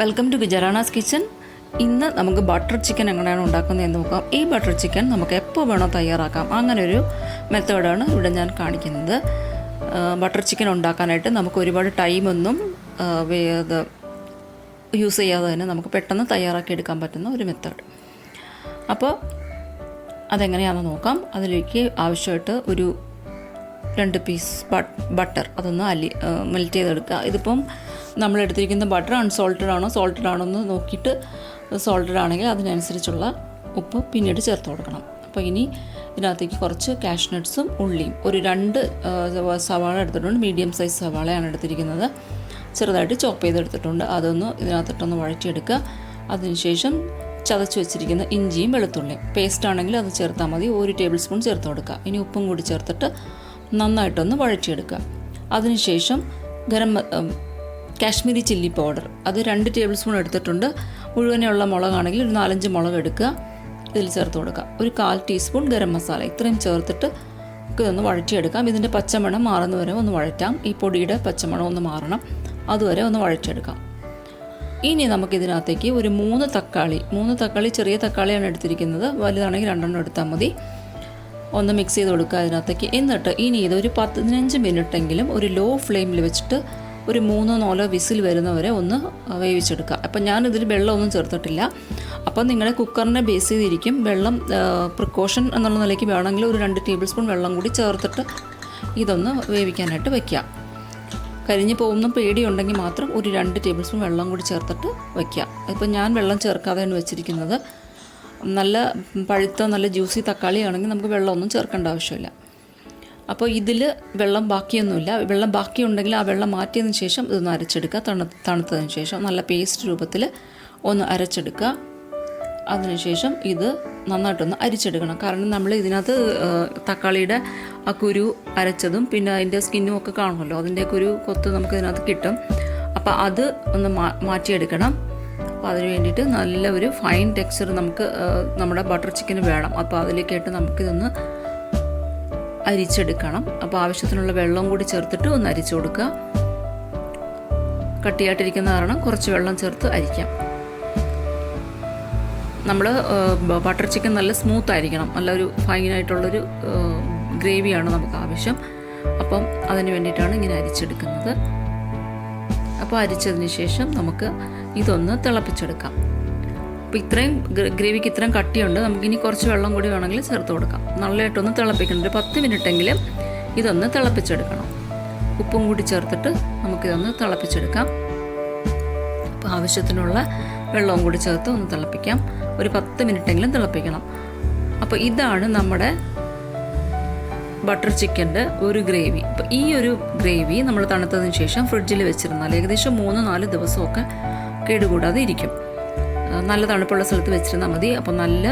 Welcome to ജെറാനാസ് kitchen. ഇന്ന് നമുക്ക് butter chicken എങ്ങനെയാണ് ഉണ്ടാക്കുന്നതെന്ന് നോക്കാം. ഈ ബട്ടർ ചിക്കൻ നമുക്ക് എപ്പോൾ വേണോ തയ്യാറാക്കാം. അങ്ങനെ ഒരു മെത്തേഡാണ് ഇവിടെ ഞാൻ കാണിക്കുന്നത്. ബട്ടർ ചിക്കൻ ഉണ്ടാക്കാനായിട്ട് നമുക്ക് ഒരുപാട് ടൈമൊന്നും യൂസ് ചെയ്യാതെ തന്നെ നമുക്ക് പെട്ടെന്ന് തയ്യാറാക്കി എടുക്കാൻ പറ്റുന്ന ഒരു മെത്തേഡ്. അപ്പോൾ അതെങ്ങനെയാണെന്ന് നോക്കാം. അതിലേക്ക് ആവശ്യമായിട്ട് ഒരു 2 പീസ് ബട്ടർ അതൊന്ന് മെൽറ്റ് ചെയ്തെടുക്കുക. ഇതിപ്പം നമ്മളെടുത്തിരിക്കുന്ന ബട്ടർ അൺസോൾട്ടഡ് ആണോ സോൾട്ടഡ് ആണോ എന്ന് നോക്കിയിട്ട് സോൾട്ടഡ് ആണെങ്കിൽ അതിനനുസരിച്ചുള്ള ഉപ്പ് പിന്നീട് ചേർത്ത് കൊടുക്കണം. അപ്പോൾ ഇനി ഇതിനകത്തേക്ക് കുറച്ച് കാഷ്നട്ട്സും ഉള്ളിയും ഒരു 2 സവാള എടുത്തിട്ടുണ്ട്. മീഡിയം സൈസ് സവാളയാണ് എടുത്തിരിക്കുന്നത്. ചെറുതായിട്ട് ചോപ്പ് ചെയ്തെടുത്തിട്ടുണ്ട്. അതൊന്ന് ഇതിനകത്തിട്ടൊന്ന് വഴറ്റിയെടുക്കുക. അതിനുശേഷം ചതച്ച് വെച്ചിരിക്കുന്ന ഇഞ്ചിയും വെളുത്തുള്ളിയും പേസ്റ്റ് ആണെങ്കിൽ അത് ചേർത്താൽ മതി. 1 ടേബിൾ സ്പൂൺ ചേർത്ത് കൊടുക്കുക. ഇനി ഉപ്പും കൂടി ചേർത്തിട്ട് നന്നായിട്ടൊന്ന് വഴറ്റിയെടുക്കുക. അതിനുശേഷം കാശ്മീരി ചില്ലി പൗഡർ അത് 2 ടേബിൾ സ്പൂൺ എടുത്തിട്ടുണ്ട്. മുഴുവനുള്ള മുളകാണെങ്കിൽ ഒരു 4-5 മുളക് എടുക്കുക, ഇതിൽ ചേർത്ത് കൊടുക്കുക. ഒരു 1/4 ടീസ്പൂൺ ഗരം മസാല ഇത്രയും ചേർത്തിട്ട് ഇതൊന്ന് വഴറ്റിയെടുക്കാം. ഇതിൻ്റെ പച്ചമണം മാറുന്നവരെ ഒന്ന് വഴറ്റാം. ഈ പൊടിയുടെ പച്ചമണം ഒന്ന് മാറണം, അതുവരെ ഒന്ന് വഴറ്റിയെടുക്കാം. ഇനി നമുക്കിതിനകത്തേക്ക് ഒരു 3 തക്കാളി ചെറിയ തക്കാളിയാണ് എടുത്തിരിക്കുന്നത്. വലുതാണെങ്കിൽ 2 എടുത്താൽ മതി. ഒന്ന് മിക്സ് ചെയ്ത് കൊടുക്കുക അതിനകത്തേക്ക്. എന്നിട്ട് ഇനി ഇതൊരു 15 മിനിറ്റെങ്കിലും ഒരു ലോ ഫ്ലെയിമിൽ വെച്ചിട്ട് ഒരു 3-4 വിസിൽ വരുന്നവരെ ഒന്ന് വേവിച്ചെടുക്കുക. അപ്പം ഞാനിതിൽ വെള്ളമൊന്നും ചേർത്തിട്ടില്ല. അപ്പം നിങ്ങളുടെ കുക്കറിനെ ബേസ് ചെയ്തിരിക്കും. വെള്ളം പ്രിക്കോഷൻ എന്നുള്ള നിലയ്ക്ക് വേണമെങ്കിൽ ഒരു 2 ടേബിൾ സ്പൂൺ വെള്ളം കൂടി ചേർത്തിട്ട് ഇതൊന്ന് വേവിക്കാനായിട്ട് വയ്ക്കുക. കരിഞ്ഞ് പോകുന്ന പേടിയുണ്ടെങ്കിൽ മാത്രം ഒരു 2 ടേബിൾ സ്പൂൺ വെള്ളം കൂടി ചേർത്തിട്ട് വയ്ക്കുക. ഇപ്പം ഞാൻ വെള്ളം ചേർക്കാതെയാണ് വെച്ചിരിക്കുന്നത്. നല്ല പഴുത്ത നല്ല ജ്യൂസി തക്കാളിയാണെങ്കിൽ നമുക്ക് വെള്ളമൊന്നും ചേർക്കേണ്ട ആവശ്യമില്ല. അപ്പോൾ ഇതിൽ വെള്ളം ബാക്കിയൊന്നുമില്ല. വെള്ളം ബാക്കിയുണ്ടെങ്കിൽ ആ വെള്ളം മാറ്റിയതിന് ശേഷം ഇതൊന്ന് അരച്ചെടുക്കുക. തണുത്തതിന് ശേഷം നല്ല പേസ്റ്റ് രൂപത്തിൽ ഒന്ന് അരച്ചെടുക്കുക. അതിനുശേഷം ഇത് നന്നായിട്ടൊന്ന് അരിച്ചെടുക്കണം. കാരണം നമ്മൾ ഇതിനകത്ത് തക്കാളിയുടെ ആ കുരു അരച്ചതും പിന്നെ അതിൻ്റെ സ്കിന്നും ഒക്കെ കാണുമല്ലോ, അതിൻ്റെയൊക്കെ ഒരു കൊത്ത് നമുക്ക് ഇതിനകത്ത് കിട്ടും. അപ്പോൾ അത് ഒന്ന് മാറ്റിയെടുക്കണം. അപ്പോൾ അതിന് വേണ്ടിയിട്ട് നല്ല ഒരു ഫൈൻ ടെക്സ്ചർ നമുക്ക് നമ്മുടെ ബട്ടർ ചിക്കന് വേണം. അപ്പോൾ അതിലേക്കായിട്ട് നമുക്കിതൊന്ന് അരിച്ചെടുക്കണം. അപ്പോൾ ആവശ്യത്തിനുള്ള വെള്ളം കൂടി ചേർത്തിട്ട് ഒന്ന് അരിച്ചു കൊടുക്കുക. കട്ടിയായിട്ടിരിക്കുന്ന കാരണം കുറച്ച് വെള്ളം ചേർത്ത് അരിക്കാം. നമ്മൾ ബട്ടർ ചിക്കൻ നല്ല സ്മൂത്ത് ആയിരിക്കണം. നല്ലൊരു ഫൈനായിട്ടുള്ളൊരു ഗ്രേവിയാണ് നമുക്ക് ആവശ്യം. അപ്പം അതിന് വേണ്ടിയിട്ടാണ് ഇങ്ങനെ അരിച്ചെടുക്കുന്നത്. അപ്പോൾ അരിച്ചതിന് ശേഷം നമുക്ക് ഇതൊന്ന് തിളപ്പിച്ചെടുക്കാം. അപ്പോൾ ഇത്രയും ഗ്രേവിക്ക് ഇത്രയും കട്ടിയുണ്ട്. നമുക്കിനി കുറച്ച് വെള്ളം കൂടി വേണമെങ്കിൽ ചേർത്ത് കൊടുക്കാം. നല്ലതായിട്ടൊന്ന് തിളപ്പിക്കണം. ഒരു 10 മിനിറ്റെങ്കിലും ഇതൊന്ന് തിളപ്പിച്ചെടുക്കണം. ഉപ്പും കൂടി ചേർത്തിട്ട് നമുക്കിതൊന്ന് തിളപ്പിച്ചെടുക്കാം. അപ്പോൾ ആവശ്യത്തിനുള്ള വെള്ളവും കൂടി ചേർത്ത് ഒന്ന് തിളപ്പിക്കാം. ഒരു 10 മിനിറ്റെങ്കിലും തിളപ്പിക്കണം. അപ്പോൾ ഇതാണ് നമ്മുടെ ബട്ടർ ചിക്കൻ്റെ ഒരു ഗ്രേവി. അപ്പോൾ ഈ ഒരു ഗ്രേവി നമ്മൾ തണുത്തതിന് ശേഷം ഫ്രിഡ്ജിൽ വെച്ചിരുന്നാൽ ഏകദേശം 3-4 ദിവസമൊക്കെ കേടുകൂടാതെ ഇരിക്കും. നല്ല തണുപ്പുള്ള സ്ഥലത്ത് വെച്ചിരുന്നാൽ മതി. അപ്പോൾ നല്ല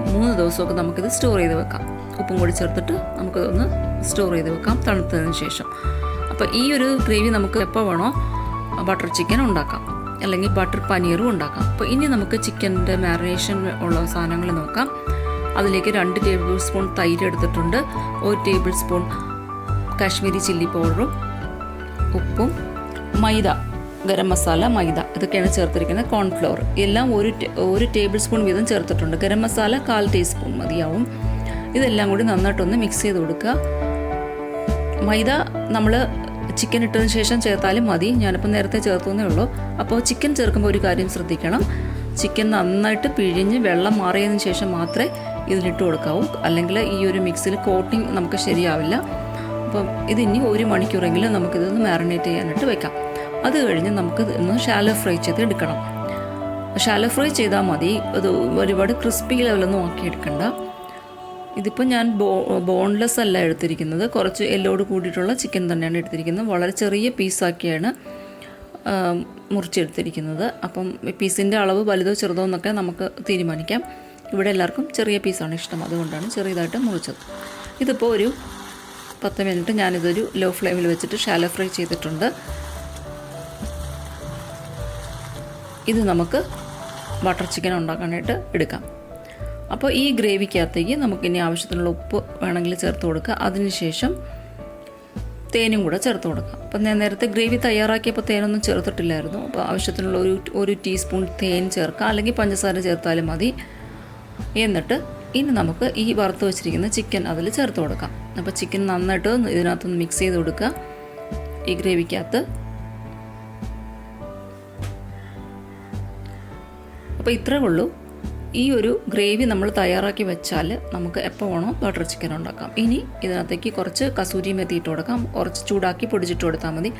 3 ദിവസമൊക്കെ നമുക്കിത് സ്റ്റോർ ചെയ്ത് വെക്കാം. ഉപ്പും കൂടി ചേർത്തിട്ട് നമുക്കിതൊന്ന് സ്റ്റോർ ചെയ്ത് വെക്കാം തണുത്തതിന് ശേഷം. അപ്പോൾ ഈ ഒരു ഗ്രേവി നമുക്ക് എപ്പോൾ വേണോ ബട്ടർ ചിക്കൻ ഉണ്ടാക്കാം, അല്ലെങ്കിൽ ബട്ടർ പനീറും ഉണ്ടാക്കാം. അപ്പോൾ ഇനി നമുക്ക് ചിക്കൻ്റെ മാരിനേഷൻ ഉള്ള സാധനങ്ങൾ നോക്കാം. അതിലേക്ക് 2 ടേബിൾ സ്പൂൺ തൈര് എടുത്തിട്ടുണ്ട്. 1 ടേബിൾ സ്പൂൺ കാശ്മീരി ചില്ലി പൗഡറും ഉപ്പും മൈദ, ഗരം മസാല, മൈദ ഇതൊക്കെയാണ് ചേർത്തിരിക്കുന്നത്. കോൺഫ്ലോർ എല്ലാം 1 ടേബിൾ സ്പൂൺ വീതം ചേർത്തിട്ടുണ്ട്. ഗരം മസാല 1/4 ടീസ്പൂൺ മതിയാവും. ഇതെല്ലാം കൂടി നന്നായിട്ടൊന്ന് മിക്സ് ചെയ്ത് കൊടുക്കുക. മൈദ നമ്മൾ ചിക്കൻ ഇട്ടതിന് ശേഷം ചേർത്താലും മതി. ഞാനിപ്പോൾ നേരത്തെ ചേർത്തുന്നേ ഉള്ളൂ. അപ്പോൾ ചിക്കൻ ചേർക്കുമ്പോൾ ഒരു കാര്യം ശ്രദ്ധിക്കണം. ചിക്കൻ നന്നായിട്ട് പിഴിഞ്ഞ് വെള്ളം മാറിയതിന് ശേഷം മാത്രമേ ഇതിലിട്ട് കൊടുക്കാവൂ. അല്ലെങ്കിൽ ഈ ഒരു മിക്സിൽ കോട്ടിങ് നമുക്ക് ശരിയാവില്ല. അപ്പം ഇതിനി 1 മണിക്കൂറെങ്കിലും നമുക്കിതൊന്ന് മാറിനേറ്റ് ചെയ്യാനായിട്ട് വെക്കാം. അത് കഴിഞ്ഞ് നമുക്ക് ഒന്ന് ഷാലോ ഫ്രൈ ചെയ്ത് എടുക്കണം. ഷാലോ ഫ്രൈ ചെയ്താൽ മതി. അത് ഒരുപാട് ക്രിസ്പി ലെവലൊന്നും ആക്കിയെടുക്കണ്ട. ഇതിപ്പോൾ ഞാൻ ബോൺലെസ് അല്ല എടുത്തിരിക്കുന്നത്. കുറച്ച് എല്ലോട് കൂടിയിട്ടുള്ള ചിക്കൻ തന്നെയാണ് എടുത്തിരിക്കുന്നത്. വളരെ ചെറിയ പീസാക്കിയാണ് മുറിച്ചെടുത്തിരിക്കുന്നത്. അപ്പം പീസിൻ്റെ അളവ് വലുതോ ചെറുതോ എന്നൊക്കെ നമുക്ക് തീരുമാനിക്കാം. ഇവിടെ എല്ലാവർക്കും ചെറിയ പീസാണ് ഇഷ്ടം, അതുകൊണ്ടാണ് ചെറിയതായിട്ട് മുറിച്ചത്. ഇതിപ്പോൾ ഒരു 10 മിനിറ്റ് ഞാനിതൊരു ലോ ഫ്ലെയിമിൽ വെച്ചിട്ട് ഷാലോ ഫ്രൈ ചെയ്തിട്ടുണ്ട്. ഇത് നമുക്ക് ബട്ടർ ചിക്കൻ ഉണ്ടാക്കാനായിട്ട് എടുക്കാം. അപ്പോൾ ഈ ഗ്രേവിക്കകത്തേക്ക് നമുക്കിനി ആവശ്യത്തിനുള്ള ഉപ്പ് വേണമെങ്കിൽ ചേർത്ത് കൊടുക്കുക. അതിനുശേഷം തേനും കൂടെ ചേർത്ത് കൊടുക്കാം. അപ്പം ഞാൻ നേരത്തെ ഗ്രേവി തയ്യാറാക്കിയപ്പോൾ തേനൊന്നും ചേർത്തിട്ടില്ലായിരുന്നു. അപ്പോൾ ആവശ്യത്തിനുള്ള ഒരു ടീസ്പൂൺ തേൻ ചേർക്കാം, അല്ലെങ്കിൽ പഞ്ചസാര ചേർത്താലും മതി. എന്നിട്ട് ഇനി നമുക്ക് ഈ വറുത്ത് വെച്ചിരിക്കുന്ന ചിക്കൻ അതിൽ ചേർത്ത് കൊടുക്കാം. അപ്പോൾ ചിക്കൻ നന്നായിട്ട് ഇതിനകത്തൊന്ന് മിക്സ് ചെയ്ത് കൊടുക്കുക ഈ ഗ്രേവിക്കകത്ത്. അപ്പോൾ ഇത്രേ ഉള്ളൂ. ഈ ഒരു ഗ്രേവി നമ്മൾ തയ്യാറാക്കി വെച്ചാൽ നമുക്ക് എപ്പോൾ വേണോ ബട്ടർ ചിക്കൻ ഉണ്ടാക്കാം. ഇനി ഇതിനകത്തേക്ക് കുറച്ച് കസൂരി മെത്തി ഇട്ട് കൊടുക്കാം. കുറച്ച് ചൂടാക്കി പൊടിച്ചിട്ട് കൊടുത്താൽ മതി.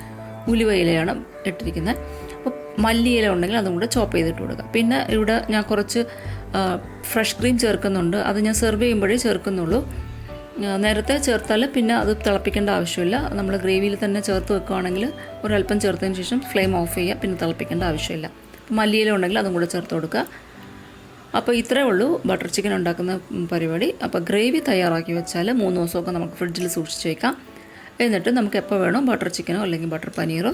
ഉലുവ ഇലയാണ് ഇട്ടിരിക്കുന്നത്. അപ്പോൾ മല്ലിയില ഉണ്ടെങ്കിൽ അതും കൂടെ ചോപ്പ് ചെയ്തിട്ട് കൊടുക്കാം. പിന്നെ ഇവിടെ ഞാൻ കുറച്ച് ഫ്രഷ് ക്രീം ചേർക്കുന്നുണ്ട്. അത് ഞാൻ സെർവ് ചെയ്യുമ്പോഴേ ചേർക്കുന്നുള്ളൂ. നേരത്തെ ചേർത്താൽ പിന്നെ അത് തിളപ്പിക്കേണ്ട ആവശ്യമില്ല. നമ്മൾ ഗ്രേവിയിൽ തന്നെ ചേർത്ത് വെക്കുകയാണെങ്കിൽ ഒരല്പം ചേർത്തതിന് ശേഷം ഫ്ലെയിം ഓഫ് ചെയ്യുക, പിന്നെ തിളപ്പിക്കേണ്ട ആവശ്യമില്ല. മല്ലിയില ഉണ്ടെങ്കിൽ അതും കൂടെ ചേർത്ത് കൊടുക്കുക. അപ്പോൾ ഇത്രയേ ഉള്ളൂ ബട്ടർ ചിക്കൻ ഉണ്ടാക്കുന്ന പരിപാടി. അപ്പോൾ ഗ്രേവി തയ്യാറാക്കി വെച്ചാൽ 3 ദിവസമൊക്കെ നമുക്ക് ഫ്രിഡ്ജിൽ സൂക്ഷിച്ച് വയ്ക്കാം. എന്നിട്ട് നമുക്ക് എപ്പോൾ വേണോ ബട്ടർ ചിക്കനോ അല്ലെങ്കിൽ ബട്ടർ പനീറോ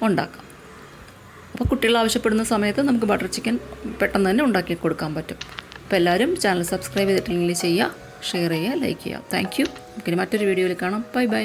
ഉണ്ടാക്കാം. അപ്പോൾ കുട്ടികൾ ആവശ്യപ്പെടുന്ന സമയത്ത് നമുക്ക് ബട്ടർ ചിക്കൻ പെട്ടെന്ന് തന്നെ ഉണ്ടാക്കി കൊടുക്കാൻ പറ്റും. അപ്പോൾ എല്ലാവരും ചാനൽ സബ്സ്ക്രൈബ് ചെയ്തിട്ടില്ലെങ്കിൽ ചെയ്യുക, ഷെയർ ചെയ്യുക, ലൈക്ക് ചെയ്യുക. Thank you. നമുക്കിനി മറ്റൊരു വീഡിയോയിൽ കാണാം. Bye bye.